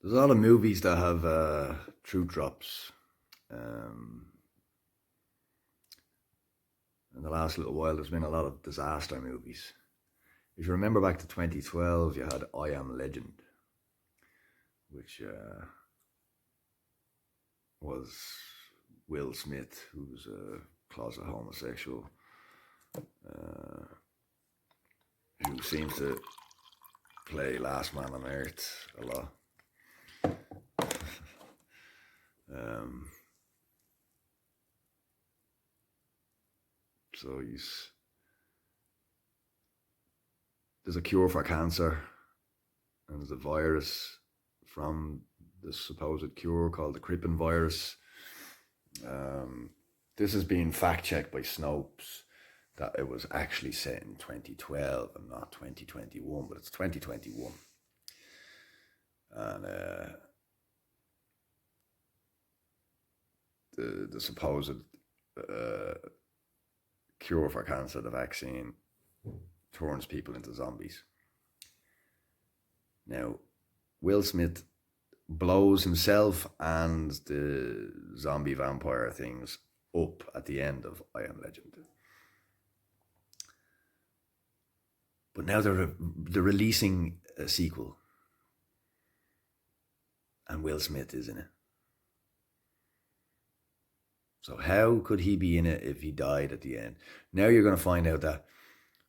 There's a lot of movies that have truth drops. In the last little while, there's been a lot of disaster movies. If you remember back to 2012, you had I Am Legend, which was Will Smith, who's a closet homosexual, who seems to play Last Man on Earth a lot. So there's a cure for cancer, and there's a virus from the supposed cure called the Crippen virus. This has been fact-checked by Snopes, that it was actually set in 2012 and not 2021, but it's 2021. And the supposed cure for cancer, the vaccine, turns people into zombies. Now, Will Smith blows himself and the zombie vampire things up at the end of I Am Legend. But now they're releasing a sequel, and Will Smith is in it. So how could he be in it if he died at the end? Now you're going to find out that,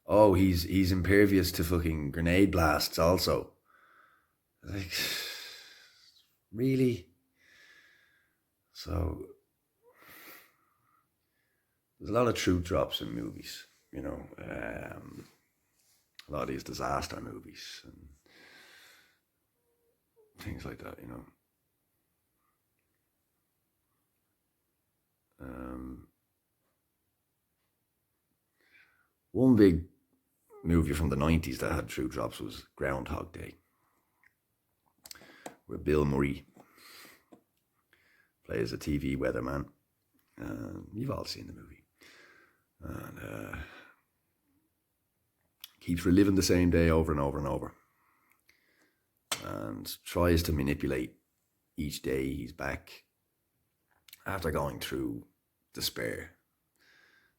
oh, he's impervious to fucking grenade blasts also. Like, really? So there's a lot of truth drops in movies, you know. A lot of these disaster movies and things like that, you know. One big movie from the 90s that had truth drops was Groundhog Day, where Bill Murray plays a TV weatherman. You've all seen the movie. And keeps reliving the same day over and over and over, and tries to manipulate each day he's back after going through despair.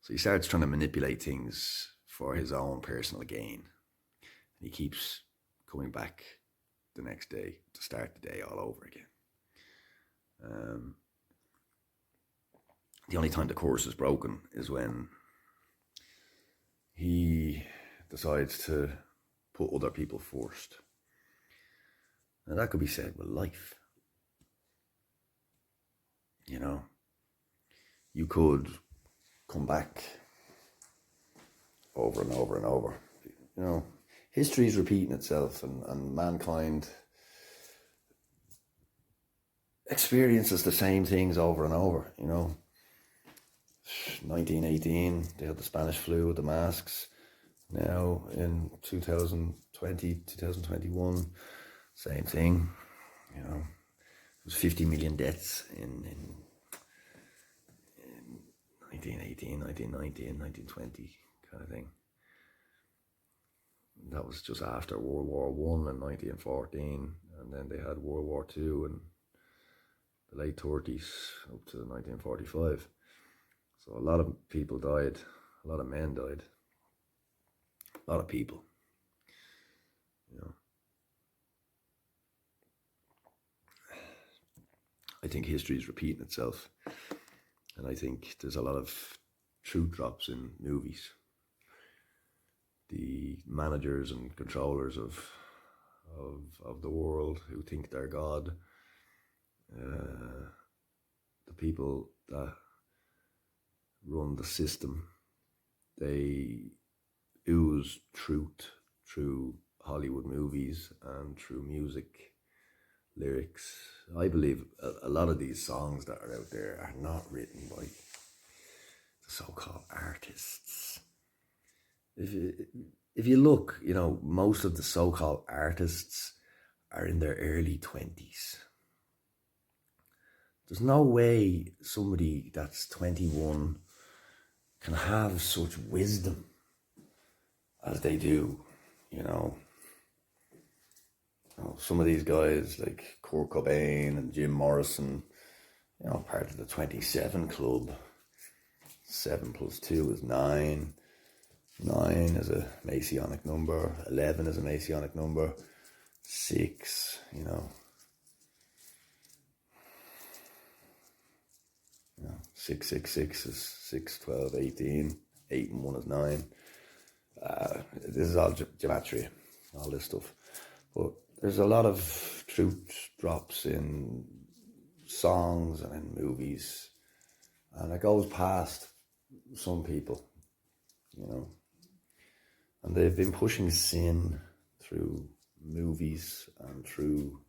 So he starts trying to manipulate things for his own personal gain. And he keeps coming back the next day to start the day all over again. The only time the course is broken is when he decides to put other people first. And that could be said with life. You know, you could come back over and over and over. You know, history is repeating itself, and mankind experiences the same things over and over, you know. 1918, they had the Spanish flu with the masks. Now in 2020, 2021, same thing, you know. There was 50 million deaths in 1918, 1919, 1920 kind of thing. That was just after World War I in 1914, and then they had World War II in the late 30s up to 1945. So a lot of people died, a lot of men died, a lot of people, you know. I think history is repeating itself, and I think there's a lot of truth drops in movies. The managers and controllers of the world who think they're God, the people that run the system, they ooze truth through Hollywood movies and through music, lyrics. I believe a lot of these songs that are out there are not written by the so-called artists. If you look, you know, most of the so-called artists are in their early 20s. There's no way somebody that's 21 can have such wisdom as they do, you know. some of these guys like Kurt Cobain and Jim Morrison, part of the 27 club. 7 plus 2 is 9. 9 is a Masonic number. 11 is a Masonic number. 6, 666 is 6, 12, 18. 8 and 1 is 9. This is all gematria, all this stuff. But there's a lot of truth drops in songs and in movies, and it goes past some people, and they've been pushing sin through movies and through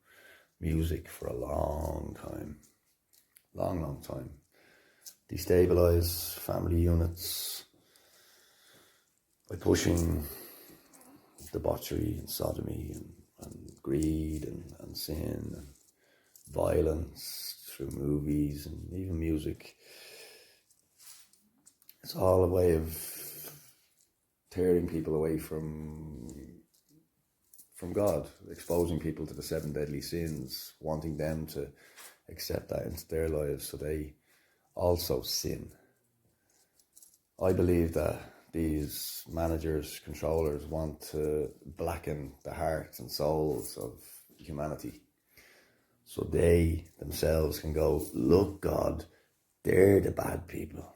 music for a long time. Long time. Destabilize family units by pushing debauchery and sodomy and greed and sin and violence through movies and even music. It's all a way of tearing people away from God, exposing people to the 7 deadly sins, wanting them to accept that into their lives so they also sin. I believe that these managers, controllers want to blacken the hearts and souls of humanity so they themselves can go, look, God, they're the bad people.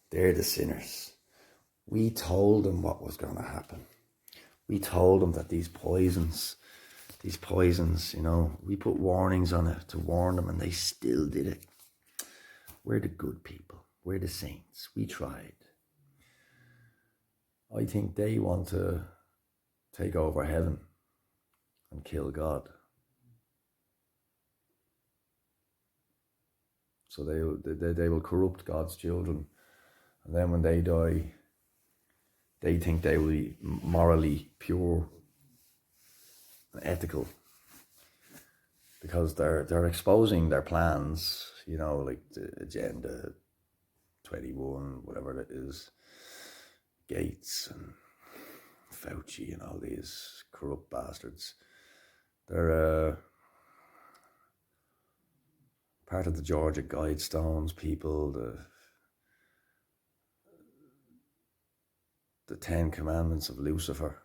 They're the sinners. We told them what was going to happen. We told them that these poisons, we put warnings on it to warn them and they still did it. We're the good people. We're the saints. We tried. I think they want to take over heaven and kill God. So they will corrupt God's children. And then when they die, they think they will be morally pure and ethical because they're exposing their plans, like the Agenda 21, whatever it is, Gates and Fauci and all these corrupt bastards. They're part of the Georgia Guidestones people, the 10 Commandments of Lucifer.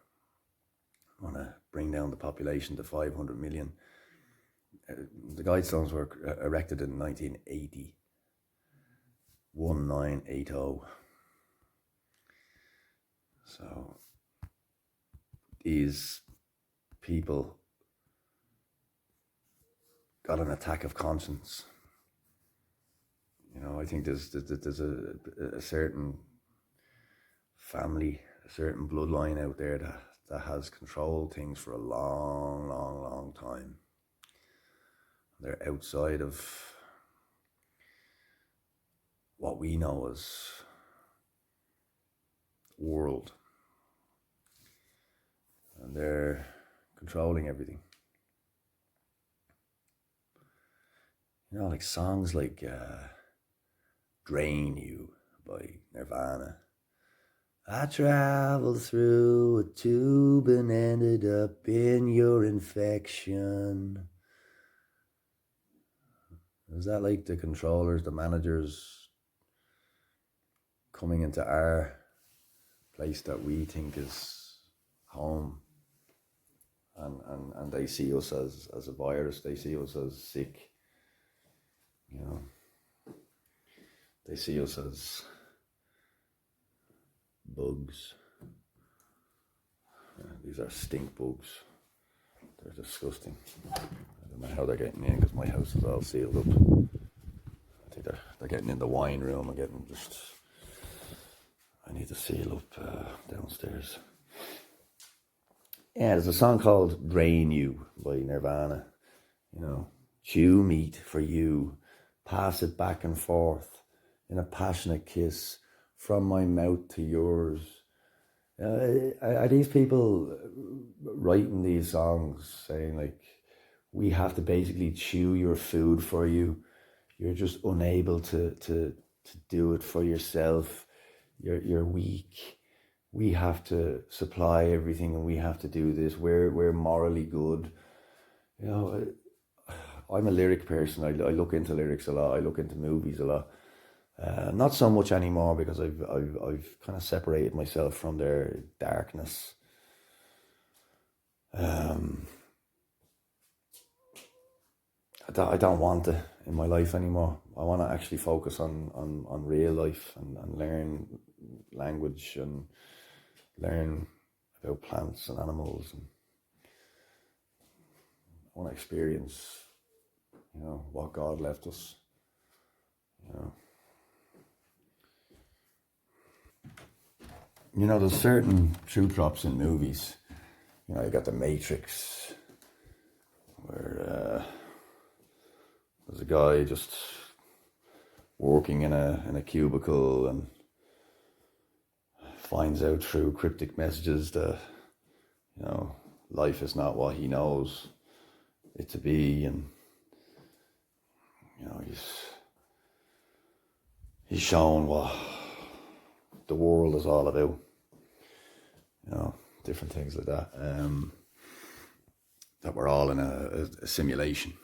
Want to bring down the population to 500 million. The Guidestones were erected in 1980. 1980. So these people got an attack of conscience. I think there's a certain family, a certain bloodline out there that has controlled things for a long time. They're outside of what we know as world. And they're controlling everything. Like songs like Drain You by Nirvana. I traveled through a tube and ended up in your infection. Is that like the controllers, the managers coming into our place that we think is home? And they see us as a virus, they see us as sick. They see us as bugs. These are stink bugs. They're disgusting. I don't know how they're getting in because my house is all sealed up. I think they're getting in the wine room. I need to seal up downstairs. Yeah, there's a song called Drain You by Nirvana. Chew meat for you, pass it back and forth in a passionate kiss from my mouth to yours. Are these people writing these songs saying like, we have to basically chew your food for you? You're just unable to do it for yourself. You're weak. we have to supply everything and we have to do this. We're morally good. You know, I'm a lyric person. I look into lyrics a lot. I look into movies a lot. Not so much anymore because I've kind of separated myself from their darkness. I don't want it in my life anymore. I want to actually focus on real life and learn language and learn about plants and animals. And I want to experience, what God left us. There's certain truth drops in movies. You got The Matrix, where there's a guy just working in a cubicle and finds out through cryptic messages that, life is not what he knows it to be, and he's shown what the world is all about. Different things like that. That we're all in a simulation.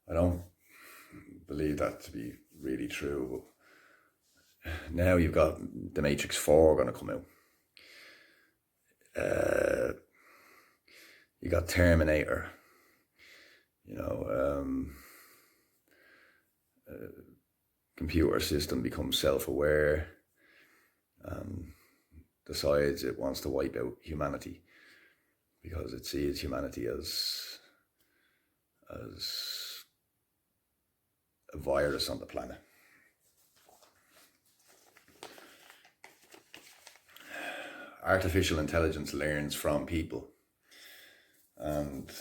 I don't believe that to be really true. But now you've got The Matrix 4 going to come out. You got Terminator. Computer system becomes self-aware and decides it wants to wipe out humanity because it sees humanity as a virus on the planet. Artificial intelligence learns from people. And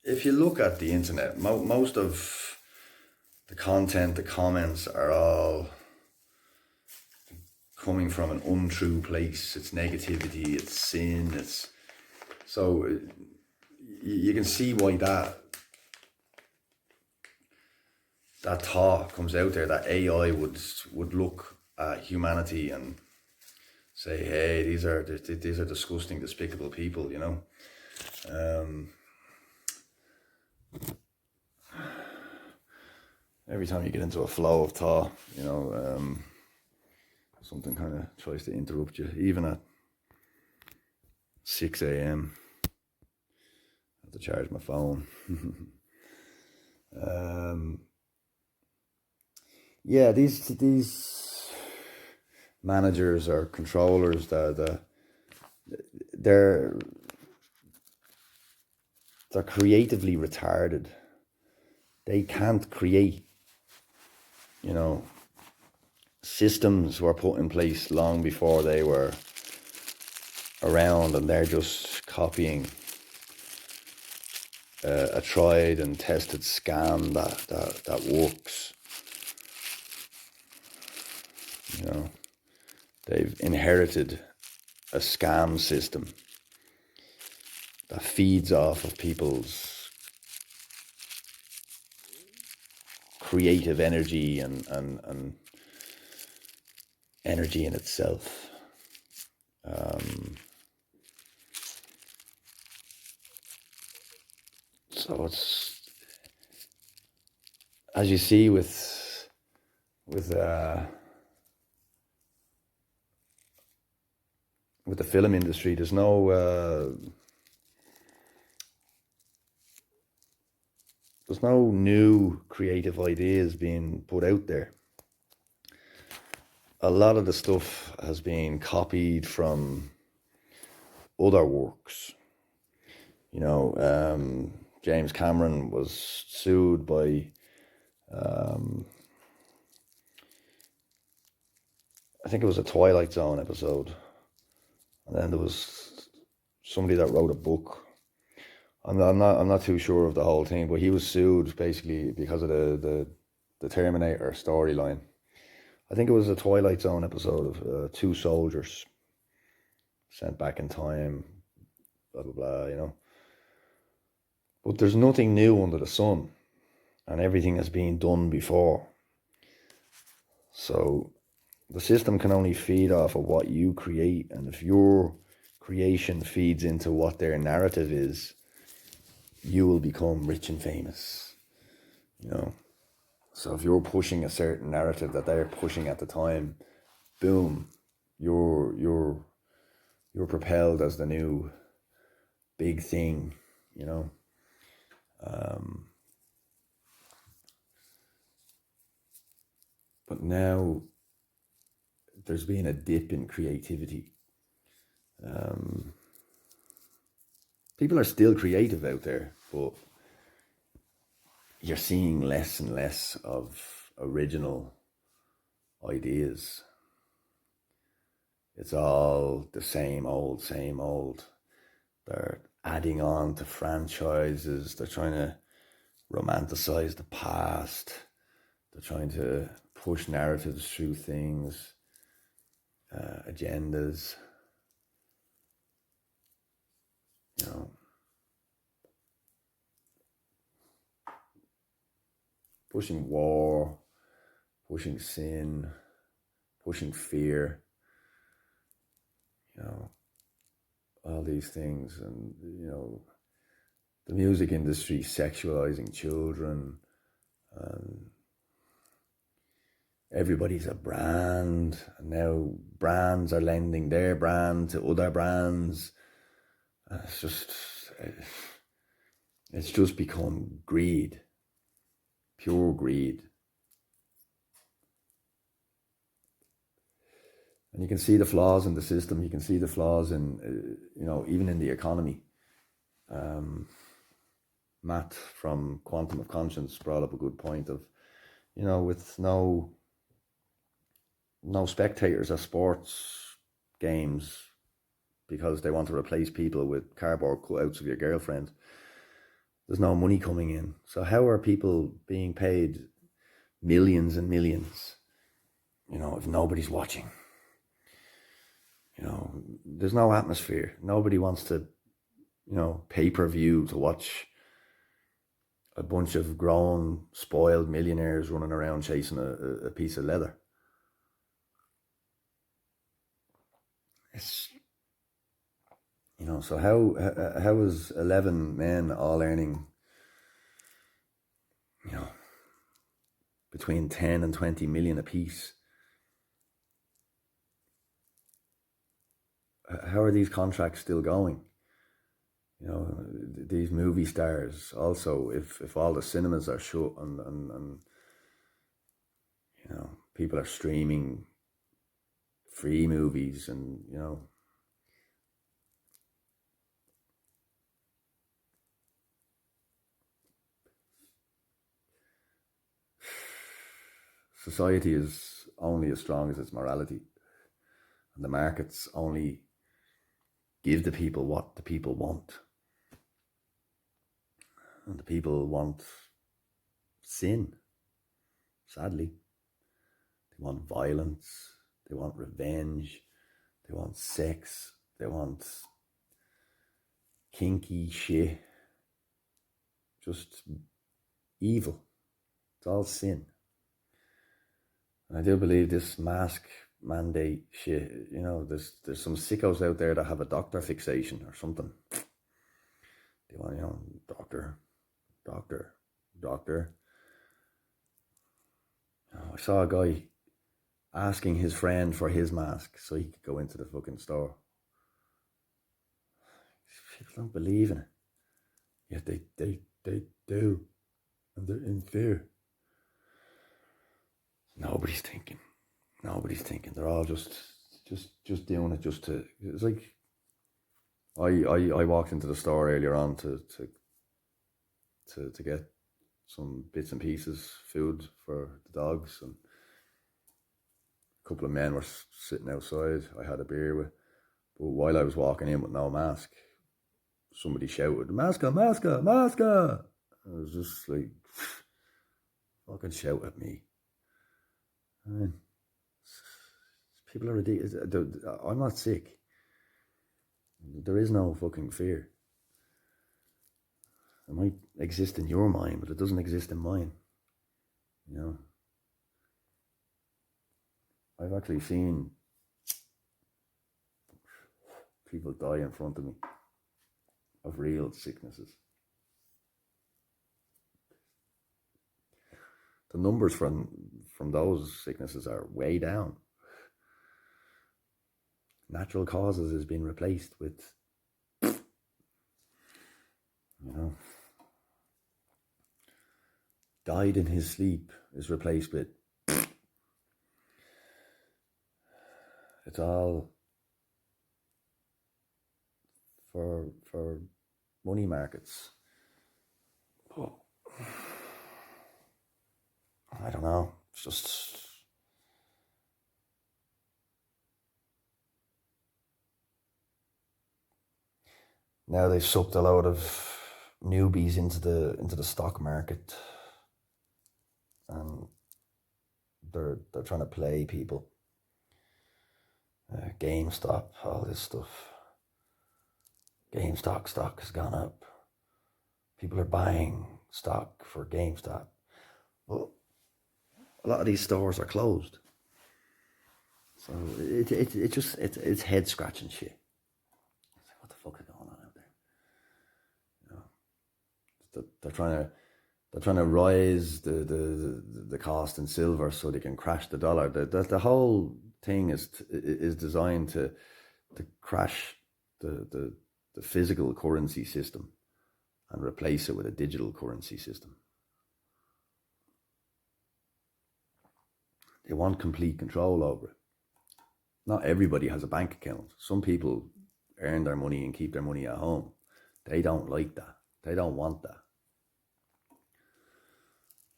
if you look at the internet, most of the content, the comments are all coming from an untrue place. It's negativity, it's sin, so you can see why that thought comes out there, that AI would look at humanity and say, hey, these are disgusting, despicable people, Every time you get into a flow of thought, something kind of tries to interrupt you, even at 6 a.m. I have to charge my phone. These managers or controllers, they're creatively retarded. They can't create, systems were put in place long before they were around, and they're just copying a tried and tested scam that works. They've inherited a scam system that feeds off of people's creative energy and energy in itself. So it's, as you see with the film industry, there's no new creative ideas being put out there. A lot of the stuff has been copied from other works. James Cameron was sued by I think it was a Twilight Zone episode, and then there was somebody that wrote a book. I'm not too sure of the whole thing, but he was sued basically because of the Terminator storyline. I think it was a Twilight Zone episode of two soldiers sent back in time, blah blah blah. But there's nothing new under the sun. and everything has been done before. So the system can only feed off of what you create, and if your creation feeds into what their narrative is, you will become rich and famous, you know. So if you're pushing a certain narrative that they're pushing at the time, boom, you're propelled as the new big thing, you know. But now there's been a dip in creativity. People are still creative out there, but you're seeing less and less of original ideas. It's all the same old, same old. They're adding on to franchises. They're trying to romanticize the past. They're trying to push narratives through things, agendas. You know, pushing war, pushing sin, pushing fear. You know, all these things, and you know, the music industry sexualizing children, and everybody's a brand, and now brands are lending their brand to other brands. It's just become greed, pure greed. And you can see the flaws in the system. You can see the flaws in, you know, even in the economy. Matt from Quantum of Conscience brought up a good point of, you know, with no spectators at sports games because they want to replace people with cardboard cutouts of your girlfriend, there's no money coming in. So how are people being paid millions and millions, you know, if nobody's watching? You know, there's no atmosphere. Nobody wants to, you know, pay-per-view to watch a bunch of grown, spoiled millionaires running around chasing a piece of leather. It's, you know, so how is 11 men all earning, you know, between 10 and 20 million a piece? How are these contracts still going? You know, these movie stars also, if all the cinemas are shut and you know, people are streaming free movies, and you know, society is only as strong as its morality, and the markets only give the people what the people want. And the people want sin, sadly. They want violence, they want revenge, they want sex, they want kinky shit. Just evil. It's all sin. And I do believe this mask mandate shit, you know, there's some sickos out there that have a doctor fixation or something. They want, you know, doctor. Oh, I saw a guy asking his friend for his mask so he could go into the fucking store. People don't believe in it. Yet they do. And they're in fear. Nobody's thinking. They're all just doing it just to. It's like I walked into the store earlier on to get some bits and pieces, food for the dogs, and a couple of men were sitting outside. I had a beer with, but while I was walking in with no mask, somebody shouted, "Maska, maska, maska!" I was just like, fucking shout at me. I mean, people are ridiculous. I'm not sick. There is no fucking fear. It might exist in your mind, but it doesn't exist in mine. You know, I've actually seen people die in front of me of real sicknesses. The numbers from those sicknesses are way down. Natural causes is being replaced with, died in his sleep is replaced with, it's all for money markets. Oh, I don't know. It's just, now they've sucked a load of newbies into the stock market, and they're trying to play people. GameStop, all this stuff. GameStop stock has gone up. People are buying stock for GameStop. Well, a lot of these stores are closed. So it's head scratching shit. What the fuck is going on out there? They're trying to rise the cost in silver so they can crash the dollar. The whole thing is designed to crash the physical currency system and replace it with a digital currency system. They want complete control over it. Not everybody has a bank account. Some people earn their money and keep their money at home. They don't like that. They don't want that.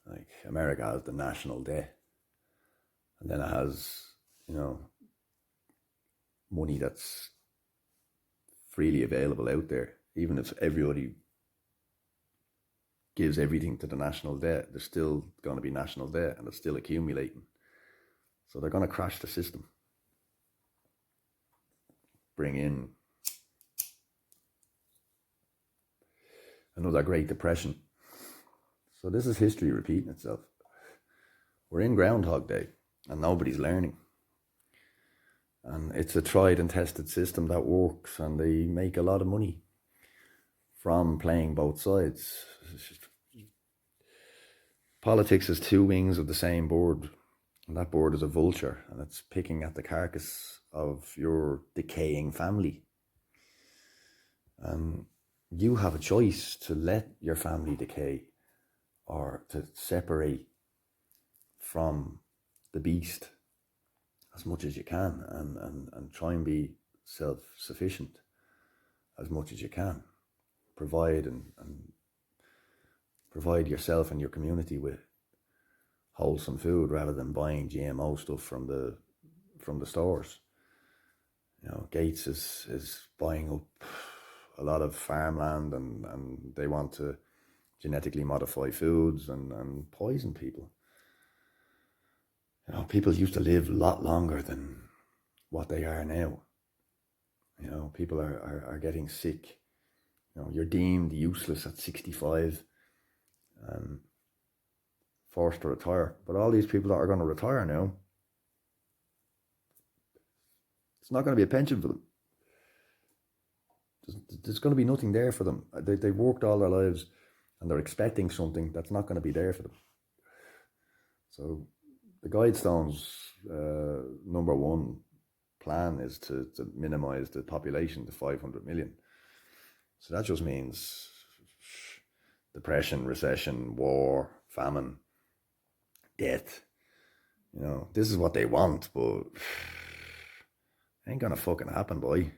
Like, America has the national debt. And then it has, money that's freely available out there. Even if everybody gives everything to the national debt, there's still going to be national debt and it's still accumulating. So they're going to crash the system. Bring in another Great Depression. So this is history repeating itself. We're in Groundhog Day and nobody's learning. And it's a tried and tested system that works, and they make a lot of money from playing both sides. Politics is two wings of the same board, and that board is a vulture, and it's picking at the carcass of your decaying family. And you have a choice to let your family decay or to separate from the beast as much as you can, and try and be self-sufficient as much as you can. Provide and provide yourself and your community with wholesome food rather than buying GMO stuff from the stores. Gates is buying up a lot of farmland, and they want to genetically modify foods and poison people. People used to live a lot longer than what they are now. People are getting sick. You're deemed useless at 65, forced to retire. But all these people that are going to retire now, it's not going to be a pension for them. There's going to be nothing there for them. They worked all their lives and they're expecting something that's not going to be there for them. So the Guidestones number one plan is to minimize the population to 500 million. So that just means depression, recession, war, famine, death. This is what they want, but ain't gonna fucking happen, boy.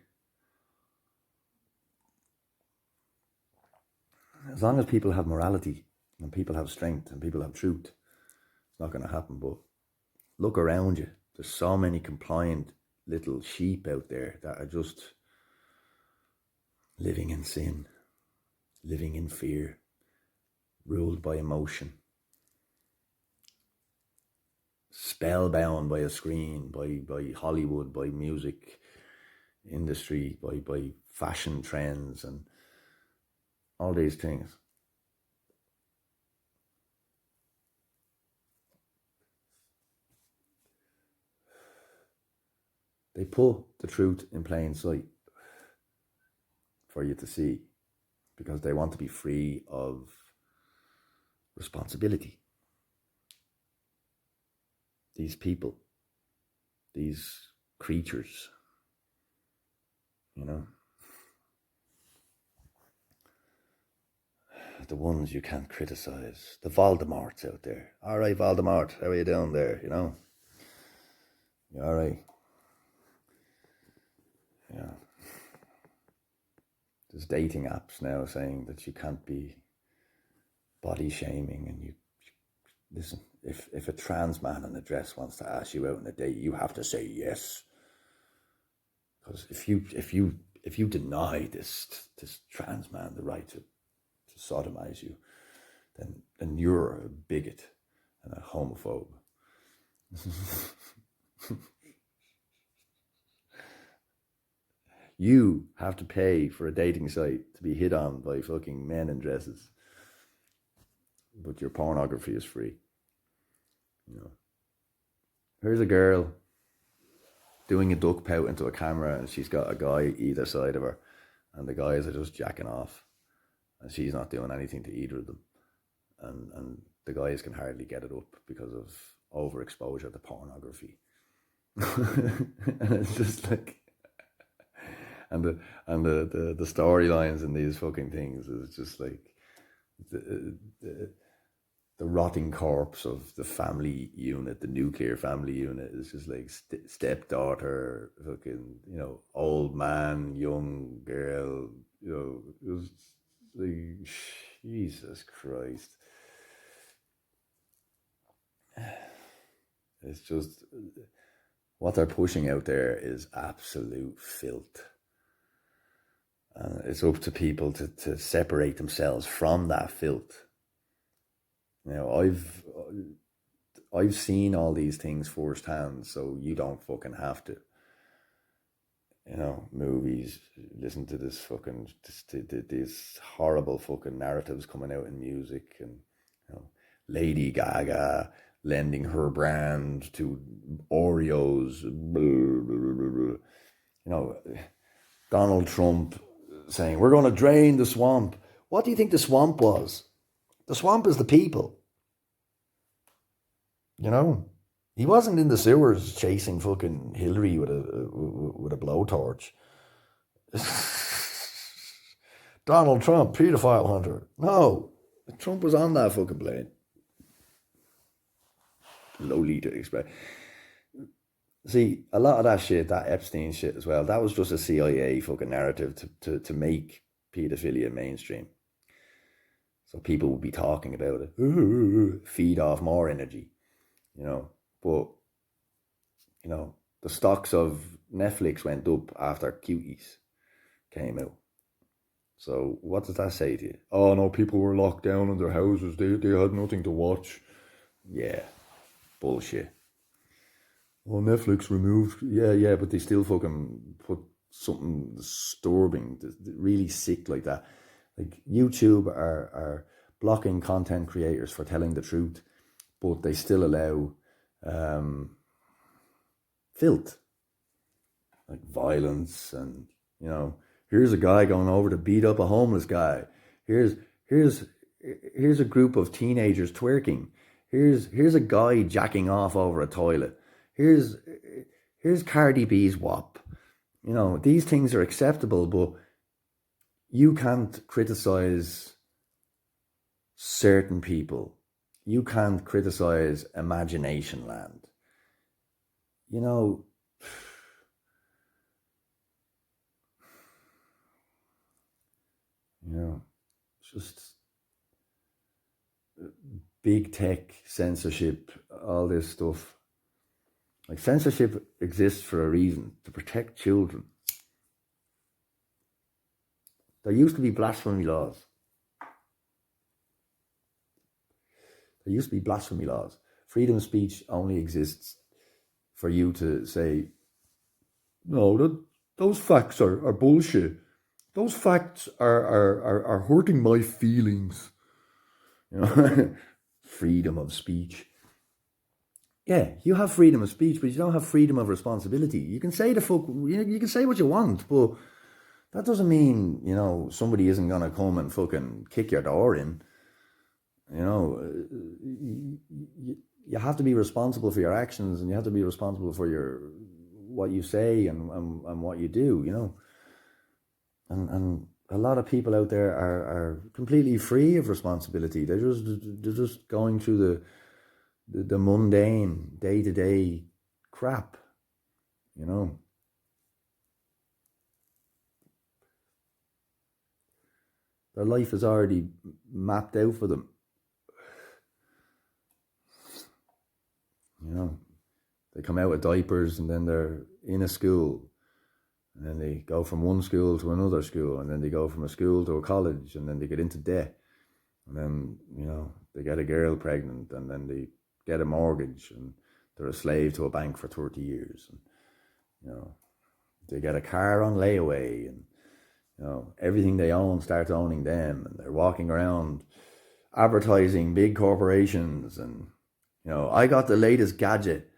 As long as people have morality and people have strength and people have truth, it's not gonna happen. But look around you. There's so many compliant little sheep out there that are just living in sin, living in fear, ruled by emotion, spellbound by a screen, by Hollywood, by music industry, by fashion trends and all these things. They put the truth in plain sight for you to see, because they want to be free of responsibility. These people, these creatures, the ones you can't criticize, the Voldemorts out there. All right, Voldemort, how are you doing there? You all right? Yeah. There's dating apps now saying that you can't be body shaming, and you listen. If a trans man in a dress wants to ask you out on a date, you have to say yes. Because if you deny this trans man the right to sodomize you, then you're a bigot and a homophobe. You have to pay for a dating site to be hit on by fucking men in dresses, but your pornography is free. Here's a girl doing a duck pout into a camera, and she's got a guy either side of her, and the guys are just jacking off, and she's not doing anything to either of them, and the guys can hardly get it up because of overexposure to pornography. And it's just like, and the storylines in these fucking things is just like the rotting corpse of the family unit, the nuclear family unit, is just like stepdaughter, fucking, old man, young girl, it was like, Jesus Christ. It's just, what they're pushing out there is absolute filth. And it's up to people to separate themselves from that filth. I've seen all these things firsthand, so you don't fucking have to. Movies, listen to this fucking, these horrible fucking narratives coming out in music, and Lady Gaga lending her brand to Oreos, Donald Trump saying, we're going to drain the swamp. What do you think the swamp was? The swamp is the people. He wasn't in the sewers chasing fucking Hillary with a blowtorch. Donald Trump, pedophile hunter. No, Trump was on that fucking plane. Lolita Express. See, a lot of that shit, that Epstein shit as well, that was just a CIA fucking narrative to make pedophilia mainstream. So people would be talking about it, feed off more energy, But, the stocks of Netflix went up after Cuties came out. So what does that say to you? Oh no, people were locked down in their houses. They had nothing to watch. Yeah, bullshit. Well, Netflix removed. Yeah, but they still fucking put something disturbing, really sick like that. Like, YouTube are blocking content creators for telling the truth, but they still allow filth, like violence, and here's a guy going over to beat up a homeless guy. Here's a group of teenagers twerking. Here's a guy jacking off over a toilet. Here's Cardi B's WAP. These things are acceptable, but you can't criticize certain people. You can't criticize Imagination Land. Just big tech, censorship, all this stuff. Like, censorship exists for a reason, to protect children. There used to be blasphemy laws. Freedom of speech only exists for you to say, no, those facts are bullshit. Those facts are hurting my feelings. Freedom of speech. Yeah, you have freedom of speech, but you don't have freedom of responsibility. You can say you can say what you want, but that doesn't mean, somebody isn't gonna come and fucking kick your door in. You have to be responsible for your actions, and you have to be responsible for what you say and what you do. And a lot of people out there are completely free of responsibility. They're just going through the mundane day-to-day crap. Their life is already mapped out for them. They come out with diapers, and then they're in a school, and then they go from one school to another school, and then they go from a school to a college, and then they get into debt, and then they get a girl pregnant, and then they get a mortgage, and they're a slave to a bank for 30 years, and they get a car on layaway, and everything they own starts owning them, and they're walking around advertising big corporations, and I got the latest gadget,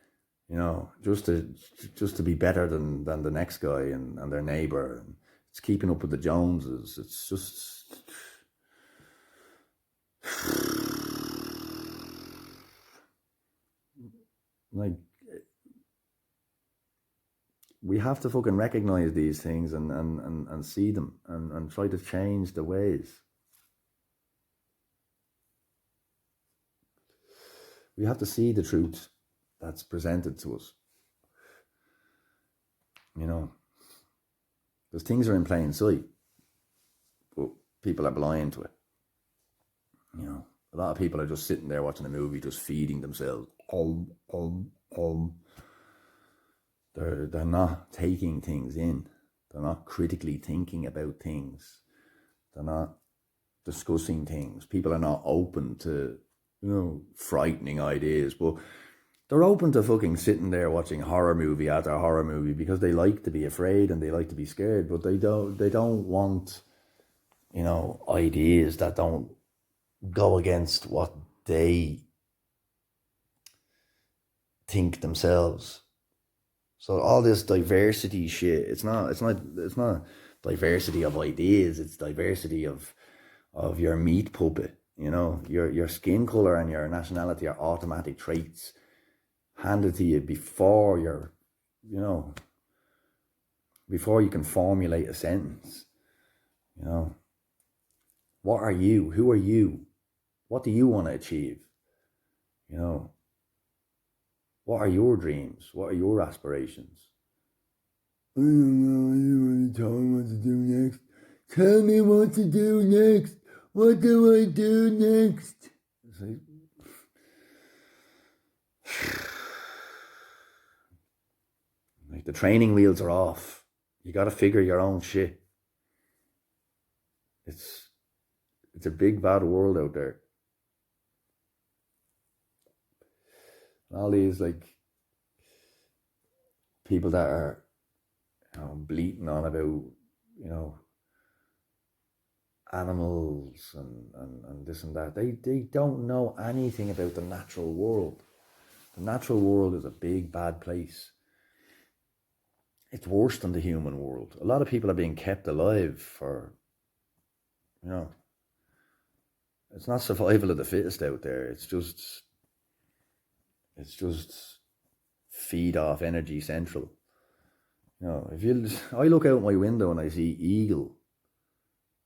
just to be better than the next guy and their neighbor. And it's keeping up with the Joneses. It's just like, we have to fucking recognize these things and see them and try to change the ways. We have to see the truth that's presented to us. Because things are in plain sight, but people are blind to it. A lot of people are just sitting there watching a movie, just feeding themselves. They're not taking things in. They're not critically thinking about things. They're not discussing things. People are not open to, frightening ideas, but they're open to fucking sitting there watching horror movie after horror movie because they like to be afraid and they like to be scared, but they don't want, ideas that don't go against what they think themselves. So all this diversity shit, it's not diversity of ideas, it's diversity of your meat puppet. Your skin color and your nationality are automatic traits handed to you before before you can formulate a sentence. What are you? Who are you? What do you want to achieve? What are your dreams? What are your aspirations? I don't know. Tell me what to do next. Tell me what to do next. What do I do next? Like the training wheels are off. You got to figure your own shit. It's a big bad world out there. All these people that are bleating on about animals and this and that, they don't know anything about the natural world. The natural world is a big bad place. It's worse than the human world. A lot of people are being kept alive for it's not survival of the fittest out there. It's just feed off energy central. I look out my window and I see eagle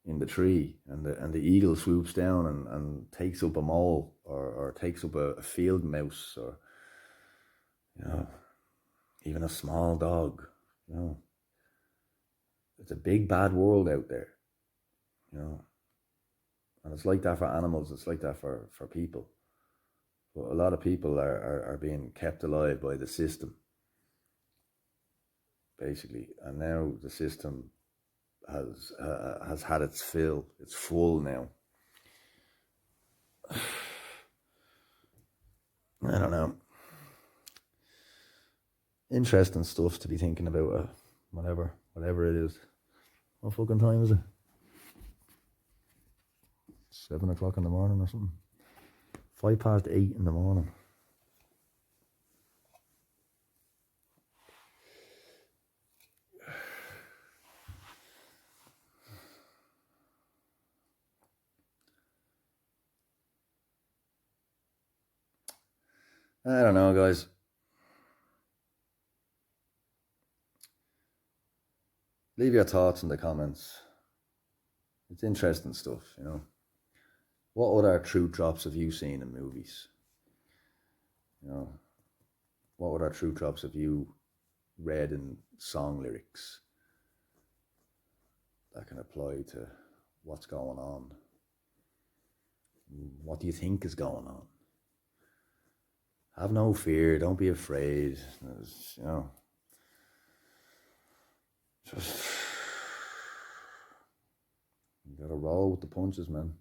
in the tree, and the eagle swoops down and takes up a mole or takes up a field mouse, or even a small dog. It's a big bad world out there. And it's like that for animals, it's like that for people. But a lot of people are being kept alive by the system, basically. And now the system has had its fill. It's full now. I don't know. Interesting stuff to be thinking about. Whatever it is. What fucking time is it? 7 o'clock in the morning or something. 8:05 in the morning. I don't know, guys. Leave your thoughts in the comments. It's interesting stuff, you know. What other truth drops have you seen in movies? You know, what other truth drops have you read in song lyrics that can apply to what's going on? What do you think is going on? Have no fear. Don't be afraid. You know, just you gotta roll with the punches, man.